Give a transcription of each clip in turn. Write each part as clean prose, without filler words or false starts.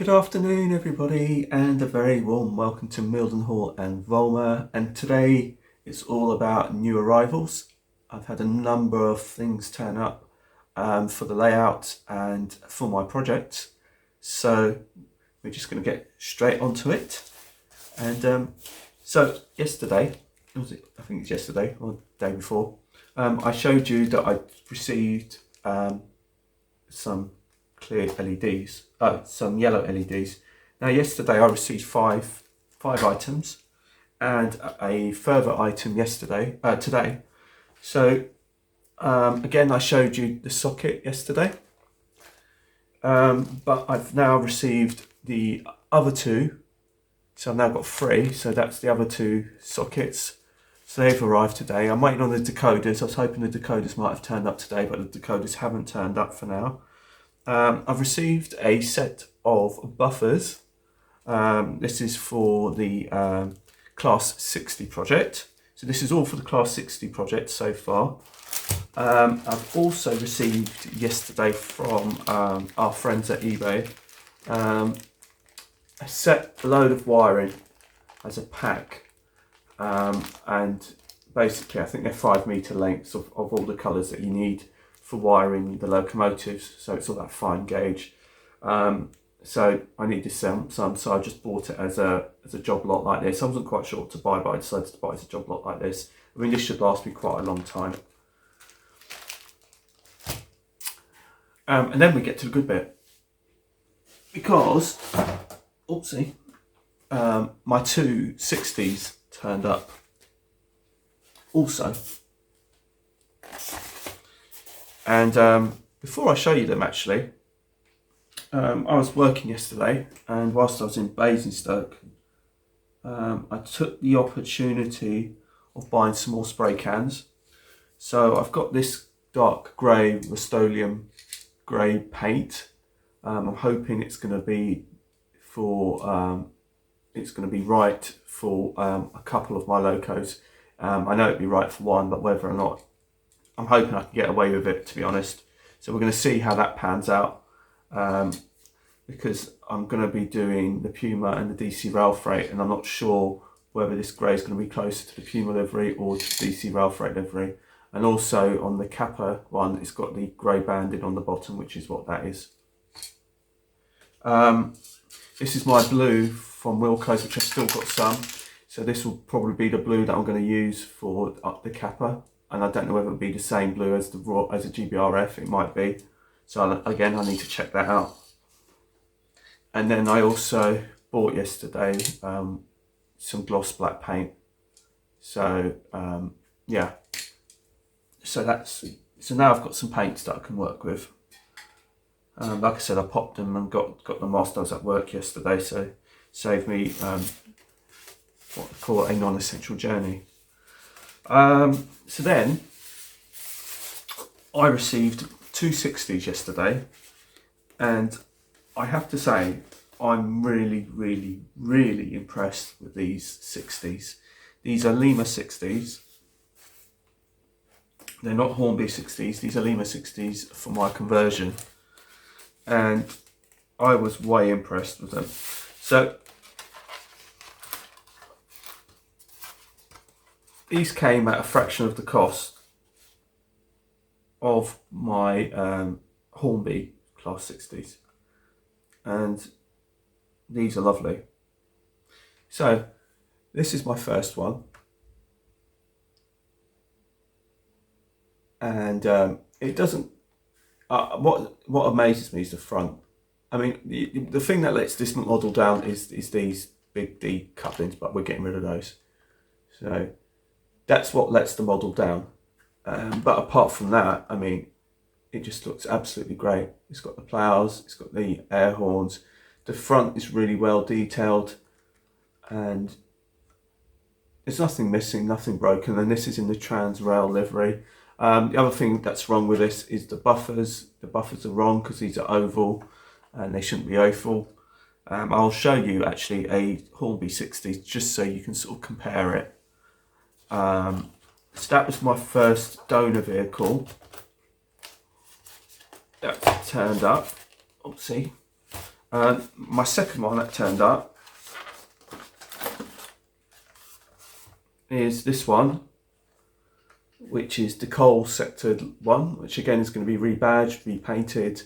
Good afternoon everybody and a very warm welcome to Mildenhall and Volmer, and today it's all about new arrivals. I've had a number of things turn up for the layout and for my project, so we're just going to get straight onto it. And so yesterday, I think it's yesterday or the day before, I showed you that I received some clear LEDs, some yellow LEDs. Now yesterday I received five items and a further item today. So again, I showed you the socket yesterday, but I've now received the other two. So I've now got three, so that's the other two sockets. So they've arrived today. I'm waiting on the decoders. I was hoping the decoders might have turned up today, but the decoders haven't turned up for now. I've received a set of buffers. This is for the Class 60 project. So this is all for the Class 60 project so far. I've also received yesterday from our friends at eBay a load of wiring as a pack, and basically I think they're 5 metre lengths of all the colours that you need for wiring the locomotives, so it's all that fine gauge. So I needed some, so I just bought it as a job lot like this. I wasn't quite sure what to buy, but I decided to buy it as a job lot like this. I mean, this should last me quite a long time. And then we get to the good bit, because oopsie, my two 60s turned up also. And before I show you them, actually, I was working yesterday, and whilst I was in Basingstoke, I took the opportunity of buying some more spray cans. So I've got this dark grey Rust-Oleum grey paint. I'm hoping it's going to be right for a couple of my locos. I know it'd be right for one, but whether or not, I'm hoping I can get away with it, to be honest. So we're going to see how that pans out, because I'm going to be doing the Puma and the DC Rail Freight, and I'm not sure whether this grey is going to be closer to the Puma livery or to the DC Rail Freight livery. And also on the Kappa one, it's got the grey banding on the bottom, which is what that is. This is my blue from Wilko's, which I've still got some. So this will probably be the blue that I'm going to use for the Kappa. And I don't know whether it'll be the same blue as a GBRF. It might be. So again, I need to check that out. And then I also bought yesterday some gloss black paint. So yeah. So now I've got some paints that I can work with. Like I said, I popped them and got them whilst I was at work yesterday, so saved me what I call a non-essential journey. So then I received two 60s yesterday, and I have to say I'm really impressed with these 60s. These are Lima 60s. They're not Hornby 60s, these are Lima 60s for my conversion. And I was way impressed with them. So these came at a fraction of the cost of my Hornby Class 60s, and these are lovely. So this is my first one, and it doesn't. What amazes me is the front. I mean, the thing that lets this model down is these big D couplings, but we're getting rid of those. So that's what lets the model down. But apart from that, I mean, it just looks absolutely great. It's got the ploughs, it's got the air horns. The front is really well detailed, and there's nothing missing, nothing broken. And this is in the Transrail livery. The other thing that's wrong with this is the buffers. The buffers are wrong because these are oval and they shouldn't be oval. I'll show you actually a Hornby 60 just so you can sort of compare it. So that was my first donor vehicle. That's turned up. Oopsie. My second one that turned up is this one, which is the coal sectored one, which again is going to be rebadged, repainted.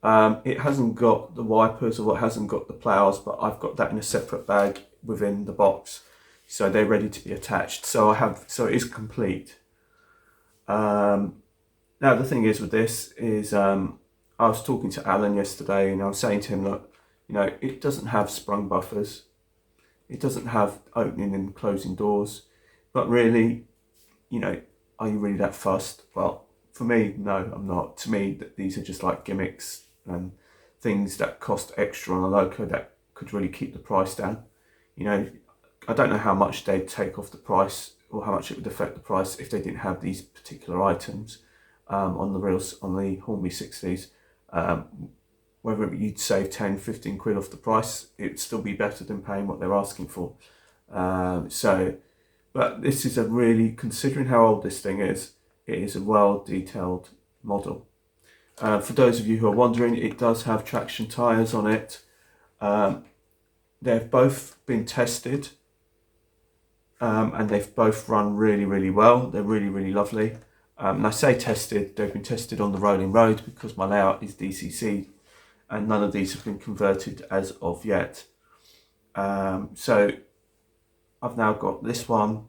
It hasn't got the wipers, or it hasn't got the ploughs, but I've got that in a separate bag within the box, so they're ready to be attached. So it is complete. Now the thing is with this is, I was talking to Alan yesterday, and I was saying to him, look, it doesn't have sprung buffers, it doesn't have opening and closing doors, but really, are you really that fussed? Well, for me, no, I'm not. To me, these are just like gimmicks and things that cost extra on a loco that could really keep the price down. I don't know how much they'd take off the price, or how much it would affect the price if they didn't have these particular items on the Hornby 60s. Whether you'd save 10, 15 quid off the price, it'd still be better than paying what they're asking for. But this is considering how old this thing is, it is a well detailed model. For those of you who are wondering, it does have traction tyres on it. They've both been tested, and they've both run really, really well. They're really, really lovely. And I say tested, they've been tested on the rolling road because my layout is DCC, and none of these have been converted as of yet. So I've now got this one,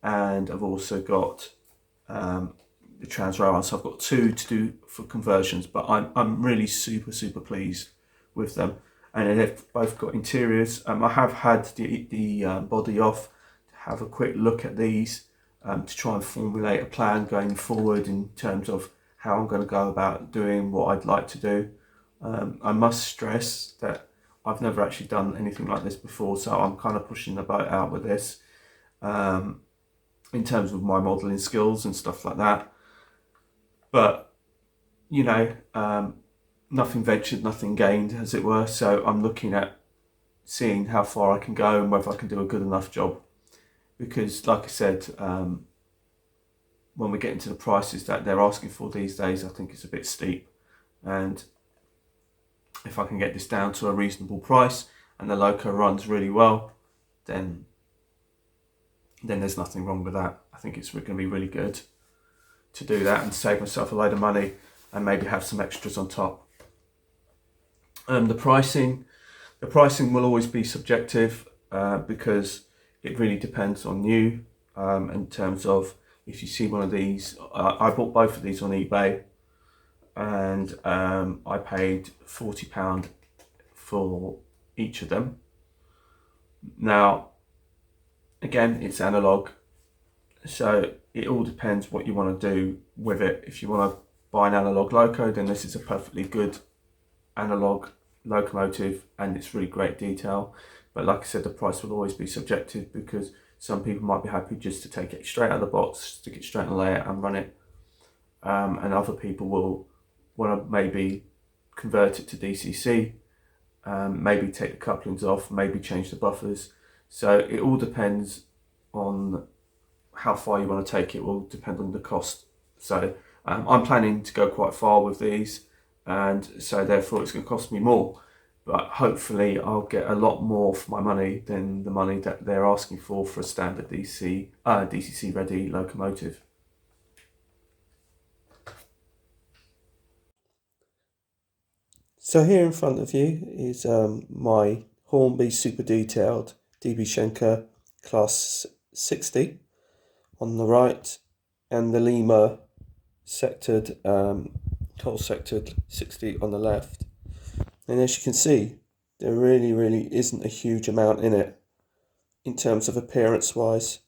and I've also got the Transrail, so I've got two to do for conversions, but I'm really super, super pleased with them. And they've both got interiors. I have had the body off to have a quick look at these, to try and formulate a plan going forward in terms of how I'm going to go about doing what I'd like to do. I must stress that I've never actually done anything like this before, so I'm kind of pushing the boat out with this, in terms of my modelling skills and stuff like that. But, nothing ventured, nothing gained, as it were. So I'm looking at seeing how far I can go and whether I can do a good enough job. Because, like I said, when we get into the prices that they're asking for these days, I think it's a bit steep. And if I can get this down to a reasonable price and the loco runs really well, then there's nothing wrong with that. I think it's going to be really good to do that and save myself a load of money and maybe have some extras on top. The pricing will always be subjective, because it really depends on you, in terms of if you see one of these. I bought both of these on eBay, and I paid £40 for each of them. Now, again, it's analog, so it all depends what you want to do with it. If you want to buy an analog loco, then this is a perfectly good analog locomotive, and it's really great detail. But like I said, the price will always be subjective, because some people might be happy just to take it straight out of the box, stick it straight in the layout and run it, and other people will want to maybe convert it to DCC, maybe take the couplings off, maybe change the buffers. So it all depends on how far you want to take it. Will depend on the cost. So I'm planning to go quite far with these, and so therefore it's going to cost me more, but hopefully I'll get a lot more for my money than the money that they're asking for a standard DCC ready locomotive. So here in front of you is my Hornby super detailed DB Schenker class 60 on the right, and the Lima sectored coal sectored 60 on the left. And as you can see, there really isn't a huge amount in it in terms of appearance wise.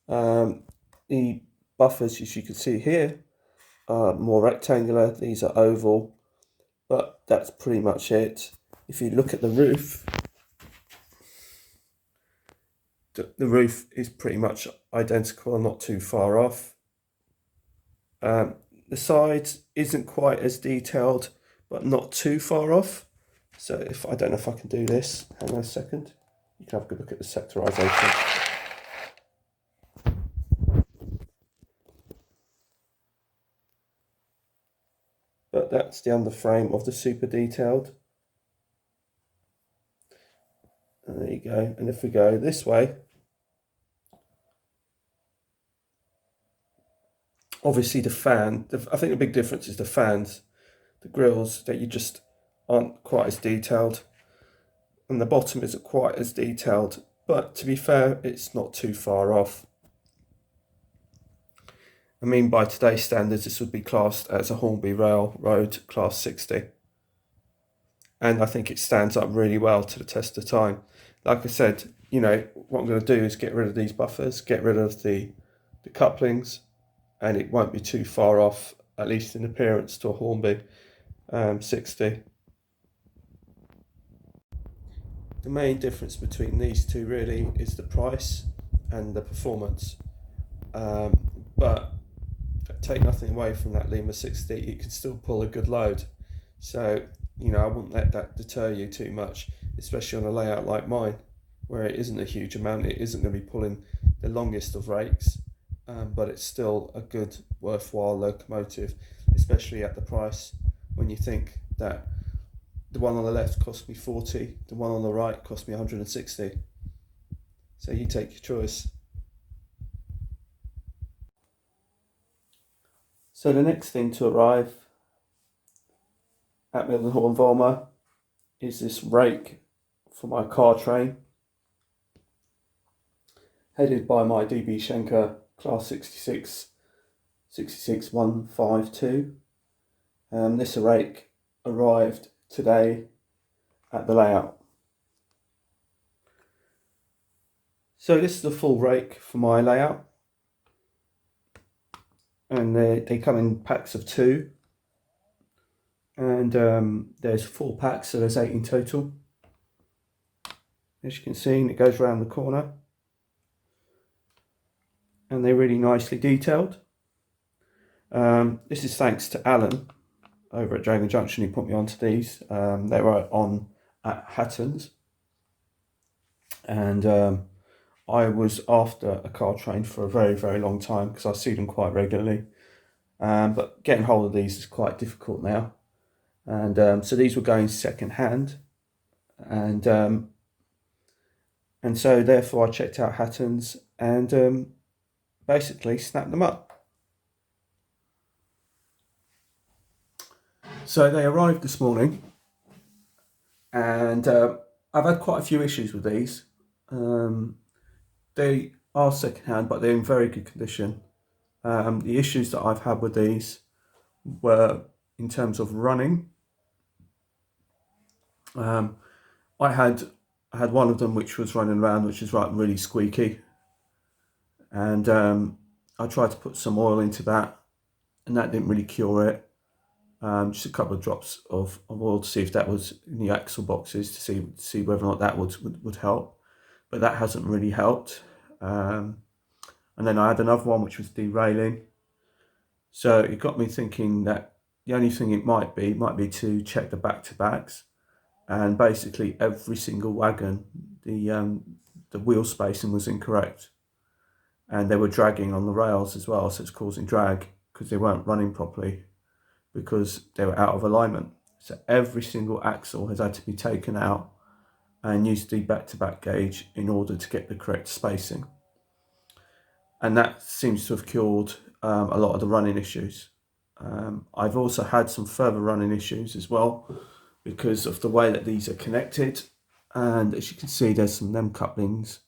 The buffers, as you can see here, are more rectangular. These are oval, but that's pretty much it. If you look at the roof, the roof is pretty much identical, not too far off. The sides isn't quite as detailed, but not too far off. So I don't know if I can do this. Hang on a second. You can have a good look at the sectorization. But that's the underframe of the super detailed. And there you go. And if we go this way, obviously the fan, I think the big difference is the fans, the grills, that you just aren't quite as detailed. And the bottom isn't quite as detailed. But to be fair, it's not too far off. I mean, by today's standards, this would be classed as a Hornby Railroad Class 60. And I think it stands up really well to the test of time. Like I said, you know, what I'm going to do is get rid of these buffers, get rid of the couplings, and it won't be too far off, at least in appearance, to a Hornby 60. The main difference between these two really is the price and the performance. But take nothing away from that Lima 60, it can still pull a good load. So, you know, I wouldn't let that deter you too much, especially on a layout like mine, where it isn't a huge amount. It isn't going to be pulling the longest of rakes, but it's still a good, worthwhile locomotive, especially at the price when you think that the one on the left cost me 40, the one on the right cost me 160. So you take your choice. So the next thing to arrive at Mildenhall and Volmer is this rake for my car train, headed by my DB Schenker Class 66152. This rake arrived today at the layout. So this is the full rake for my layout, and they come in packs of 2. And there's 4 packs, so there's 8 in total. As you can see, it goes around the corner. And they're really nicely detailed. This is thanks to Alan over at Dragon Junction, who put me onto these. They were on at Hatton's. And I was after a car train for a very, very long time because I see them quite regularly. But getting hold of these is quite difficult now. And so these were going second hand, and so therefore I checked out Hatton's and basically snapped them up. So they arrived this morning, and I've had quite a few issues with these. They are second hand, but they're in very good condition. The issues that I've had with these were in terms of running. I had one of them which was running around, which is really squeaky, and I tried to put some oil into that, and that didn't really cure it. Just a couple of drops of oil to see if that was in the axle boxes, to see whether or not that would help, but that hasn't really helped. And then I had another one which was derailing, so it got me thinking that the only thing it might be to check the back-to-backs. And basically every single wagon, the wheel spacing was incorrect, and they were dragging on the rails as well, so it's causing drag because they weren't running properly because they were out of alignment. So every single axle has had to be taken out and used the back-to-back gauge in order to get the correct spacing, and that seems to have cured a lot of the running issues. I've also had some further running issues as well, because of the way that these are connected, and as you can see there's some NEM couplings,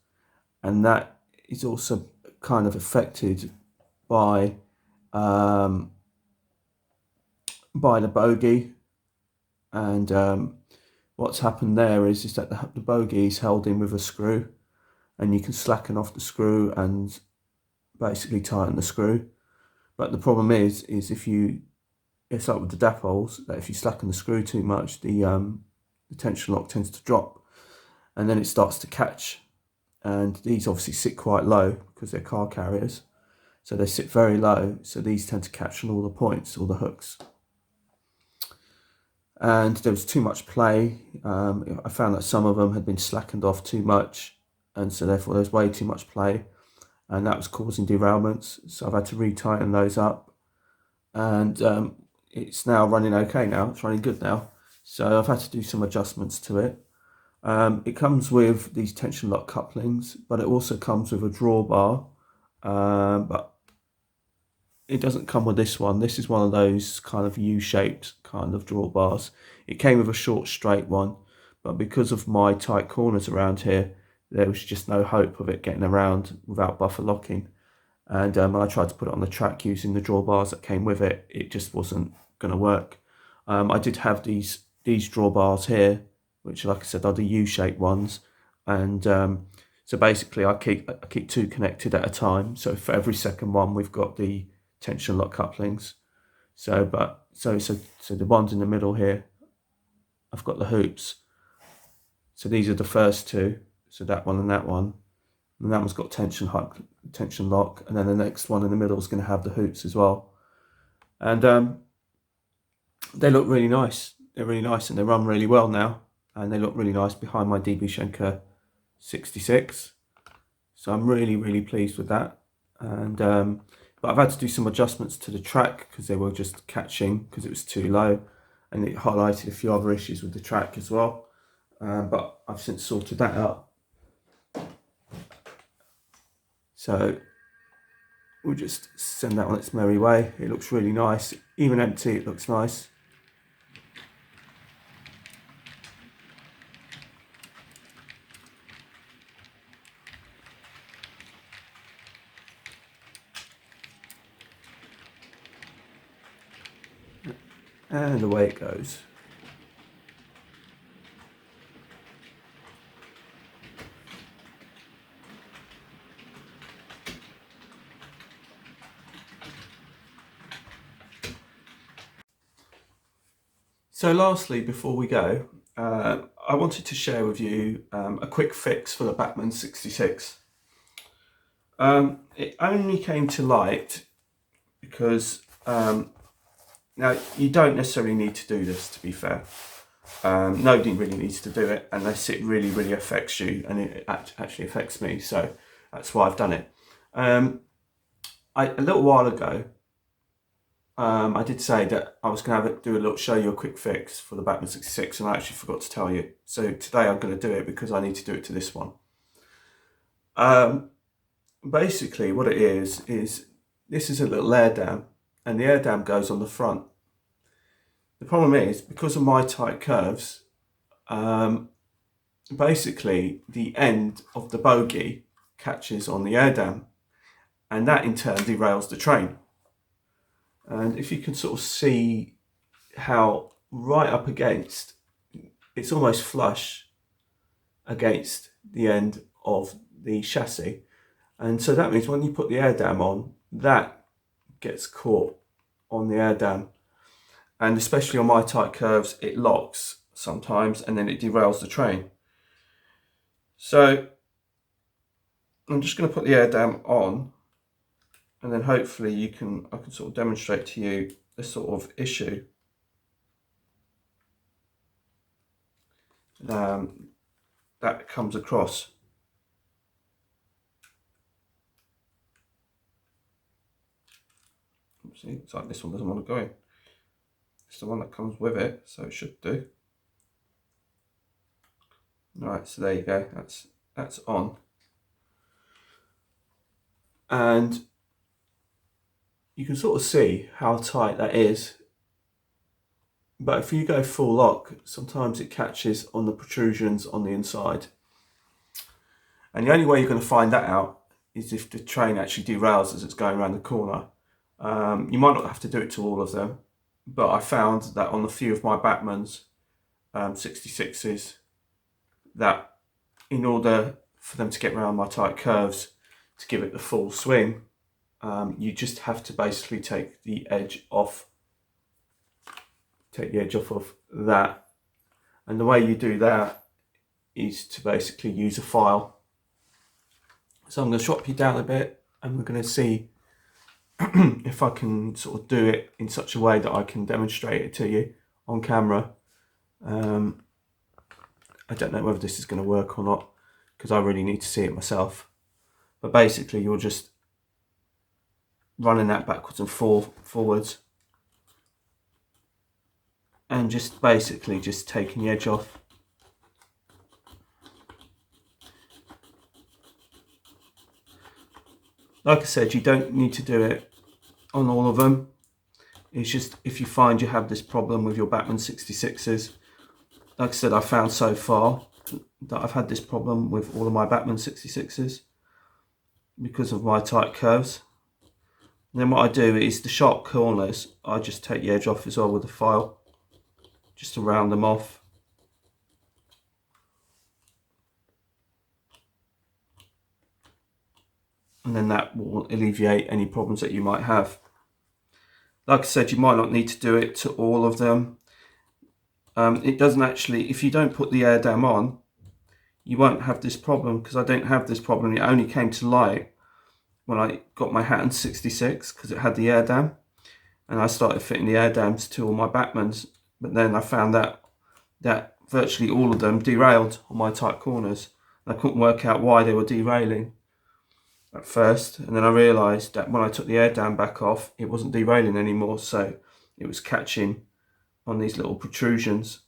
and that is also kind of affected by the bogie, and what's happened there is that the bogie is held in with a screw, and you can slacken off the screw and basically tighten the screw. But the problem is it's like with the dapoles, that if you slacken the screw too much, the tension lock tends to drop, and then it starts to catch. And these obviously sit quite low because they're car carriers, so they sit very low. So these tend to catch on all the points, all the hooks. And there was too much play. I found that some of them had been slackened off too much, and so therefore there's way too much play, and that was causing derailments. So I've had to retighten those up, and it's now running okay now. It's running good now. So I've had to do some adjustments to it. It comes with these tension lock couplings, but it also comes with a drawbar. But it doesn't come with this one. This is one of those kind of U-shaped kind of drawbars. It came with a short straight one, but because of my tight corners around here, there was just no hope of it getting around without buffer locking. And when I tried to put it on the track using the drawbars that came with it, it just wasn't going to work. I did have these drawbars here, which, like I said, are the U-shaped ones, and so basically I keep two connected at a time. So for every second one, we've got the tension lock couplings. So the ones in the middle here, I've got the hoops. So these are the first two. So that one and that one. And that one's got tension lock, and then the next one in the middle is going to have the hoops as well. And they look really nice. They're really nice, and they run really well now. And they look really nice behind my DB Schenker 66. So I'm really, really pleased with that. And but I've had to do some adjustments to the track because they were just catching because it was too low, and it highlighted a few other issues with the track as well. But I've since sorted that out. So we'll just send that on its merry way. It looks really nice. Even empty, it looks nice. And away it goes. So lastly, before we go, I wanted to share with you a quick fix for the Bachmann 66. It only came to light because now you don't necessarily need to do this, to be fair. Nobody really needs to do it unless it really, really affects you, and it actually affects me, so that's why I've done it. A little while ago, I did say that I was going to show you a quick fix for the Bachmann 66, and I actually forgot to tell you. So today I'm going to do it because I need to do it to this one. Basically what it is this is a little air dam, and the air dam goes on the front. The problem is, because of my tight curves, basically the end of the bogie catches on the air dam, and that in turn derails the train. And if you can sort of see how right up against, it's almost flush against the end of the chassis. And so that means when you put the air dam on, that gets caught on the air dam. And especially on my tight curves, it locks sometimes and then it derails the train. So I'm just going to put the air dam on, and then hopefully I can sort of demonstrate to you the sort of issue that comes across. See, it's like this one doesn't want to go in. It's the one that comes with it, so it should do. Right, so there you go. That's on, and you can sort of see how tight that is. But if you go full lock, sometimes it catches on the protrusions on the inside. And the only way you're going to find that out is if the train actually derails as it's going around the corner. You might not have to do it to all of them, but I found that on a few of my Bachmanns 66s, that in order for them to get around my tight curves to give it the full swing, you just have to basically take the edge off of that. And the way you do that is to basically use a file. So I'm going to drop you down a bit, and we're going to see if I can sort of do it in such a way that I can demonstrate it to you on camera. I don't know whether this is going to work or not, because I really need to see it myself. But basically you're just running that backwards and forwards, and just basically just taking the edge off. Like I said, you don't need to do it on all of them. It's just if you find you have this problem with your Bachmann 66s. Like I said, I found so far that I've had this problem with all of my Bachmann 66s because of my tight curves. And then what I do is the sharp corners, I just take the edge off as well with a file, just to round them off. And then that will alleviate any problems that you might have. Like I said, you might not need to do it to all of them. It doesn't actually, if you don't put the air dam on, you won't have this problem, because I don't have this problem. It only came to light when I got my Hatton 66 because it had the air dam, and I started fitting the air dams to all my Bachmanns. But then I found that virtually all of them derailed on my tight corners. I couldn't work out why they were derailing at first, and then I realised that when I took the air dam back off, it wasn't derailing anymore, so it was catching on these little protrusions.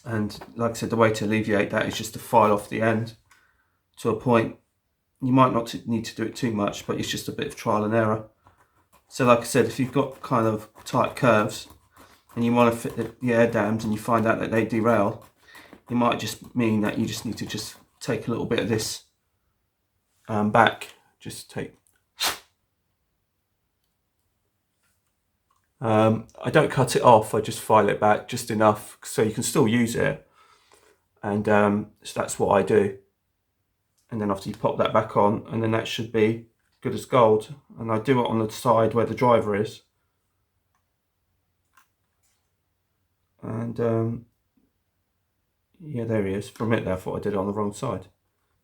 And like I said, the way to alleviate that is just to file off the end to a point. You might not need to do it too much, but it's just a bit of trial and error. So like I said, if you've got kind of tight curves and you want to fit the air dams and you find out that they derail, it might just mean that you just need to just take a little bit of this back. Just take. I don't cut it off, I just file it back just enough so you can still use it. And so that's what I do. And then after you pop that back on, and then that should be good as gold. And I do it on the side where the driver is. And yeah, there he is. From it there, I thought I did it on the wrong side.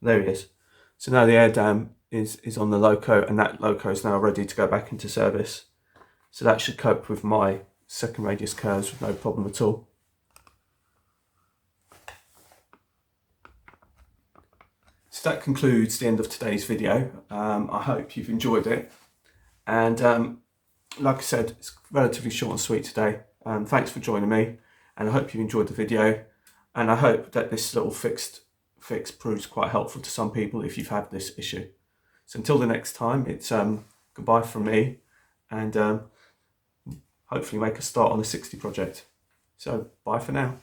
There he is. So now the air dam is on the loco, and that loco is now ready to go back into service. So that should cope with my second radius curves with no problem at all. So that concludes the end of today's video. I hope you've enjoyed it. And like I said, it's relatively short and sweet today. Thanks for joining me, and I hope you enjoyed the video. And I hope that this little fix proves quite helpful to some people if you've had this issue. So until the next time, it's goodbye from me, and hopefully make a start on the 60 project. So bye for now.